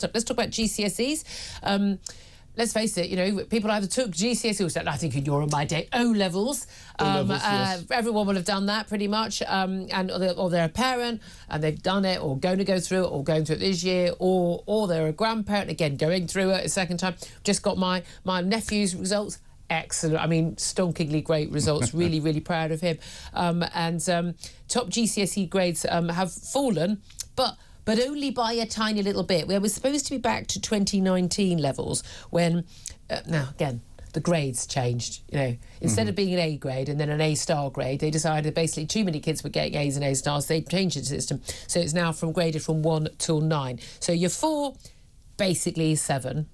Let's talk about GCSEs. Let's face it, you know, people either took GCSE or said, I think you're on my day, O-levels. Yes. Everyone will have done that pretty much, or they're a parent and they've done it, or going to go through it, or going through it this year, or they're a grandparent, again, going through it a second time. Just got my nephew's results. Excellent. I mean, stonkingly great results. Really, really proud of him. Top GCSE grades have fallen, but only by a tiny little bit. We were supposed to be back to 2019 levels when, now again, the grades changed. You know, instead of being an A grade and then an A-star grade, they decided basically too many kids were getting A's and A-stars. They changed the system, so it's now graded from 1 till 9. So your 4 basically is 7.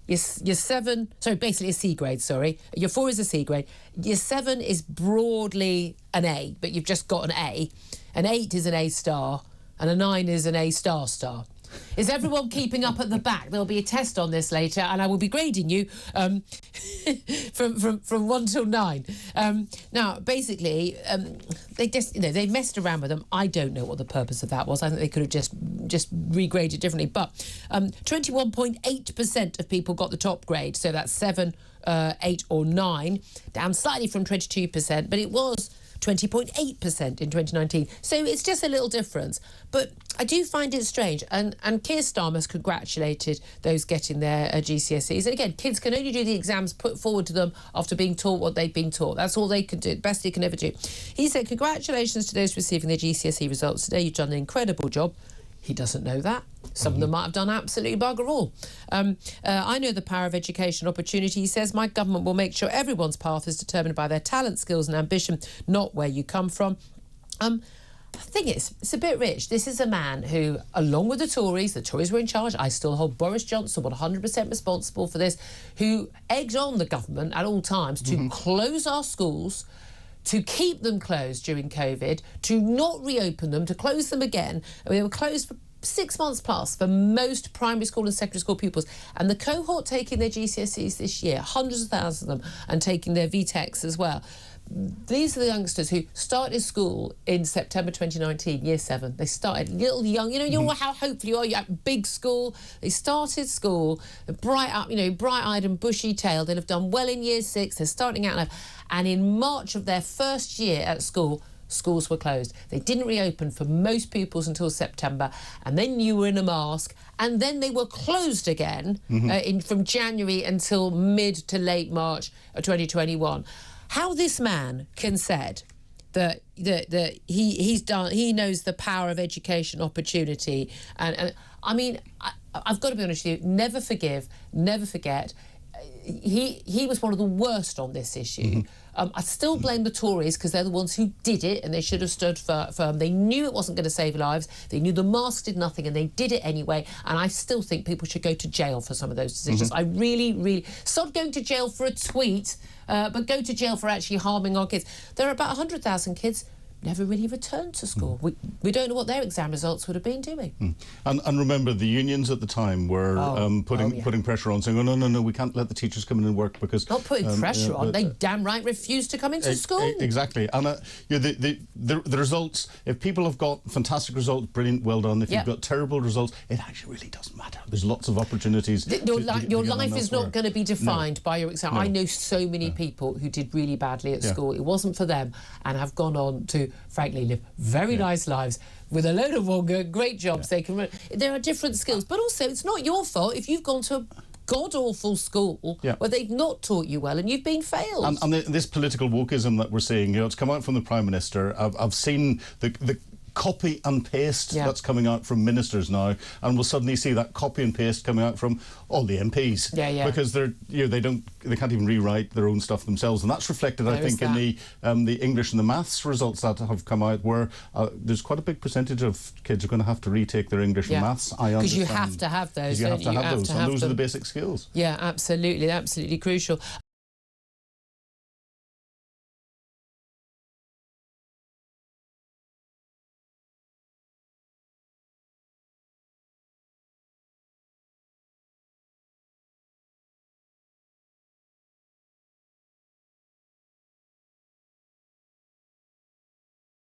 Your 7, sorry, basically a C grade, sorry. Your 4 is a C grade. Your 7 is broadly an A, but you've just got an A. An 8 is an A-star, and a 9 is an A-star star. Is everyone keeping up at the back? There'll be a test on this later, and I will be grading you from 1 till 9. Now, basically, they just, you know, they messed around with them. I don't know what the purpose of that was. I think they could have just regraded differently. But 21.8% of people got the top grade, so that's 7, 8 or 9, down slightly from 22%, but it was 20.8% in 2019. So it's just a little difference. But I do find it strange. And Keir Starmer's congratulated those getting their GCSEs. And again, kids can only do the exams put forward to them after being taught what they've been taught. That's all they can do, best they can ever do. He said, congratulations to those receiving their GCSE results today. You've done an incredible job. He doesn't know that. Some of them might have done absolutely bugger all. I know the power of education opportunity. He says, my government will make sure everyone's path is determined by their talent, skills and ambition, not where you come from. The thing is, it's a bit rich. This is a man who, along with the Tories were in charge. I still hold Boris Johnson 100% responsible for this, who egged on the government at all times to close our schools, to keep them closed during COVID, to not reopen them, to close them again. I mean, they were closed for 6 months plus for most primary school and secondary school pupils. And the cohort taking their GCSEs this year, hundreds of thousands of them, and taking their VTECs as well. These are the youngsters who started school in September 2019, year 7. They started little young, you know how hopeful you are, you're at big school. They started school, bright-eyed and bushy-tailed. They'll have done well in year 6. They're starting out now. And in March of their first year at school, schools were closed. They didn't reopen for most pupils until September, and then you were in a mask, and then they were closed again from January until mid to late March of 2021. How this man can said that he knows the power of education opportunity, and I mean, I've got to be honest with you, never forgive, never forget. He was one of the worst on this issue. I still blame the Tories because they're the ones who did it, and they should have stood firm. They knew it wasn't going to save lives. They knew the mask did nothing, and they did it anyway. And I still think people should go to jail for some of those decisions. I really stop going to jail for a tweet, but go to jail for actually harming our kids. There are about 100,000 kids never really returned to school. We don't know what their exam results would have been, do we? And remember, the unions at the time were putting pressure on, saying, oh, no, we can't let the teachers come in and work because... Not putting pressure on, they damn right refused to come into school. Exactly. And the results, if people have got fantastic results, brilliant, well done. If you've got terrible results, it actually really doesn't matter. There's lots of opportunities. Your life is not going to be defined by your exam. I know so many people who did really badly at school. It wasn't for them, and have gone on to, frankly, live very nice lives with a load of great jobs they can run. There are different skills, but also it's not your fault if you've gone to a god-awful school where they've not taught you well and you've been failed. And this political wokeism that we're seeing, it's come out from the Prime Minister. I've seen the copy and paste that's coming out from ministers now, and we'll suddenly see that copy and paste coming out from all the MPs because they can't even rewrite their own stuff themselves, and that's reflected, I think, in the English and the maths results that have come out, where there's quite a big percentage of kids are going to have to retake their English and maths. Because you have to have those. You have to have those, and those are the basic skills. Yeah, absolutely crucial.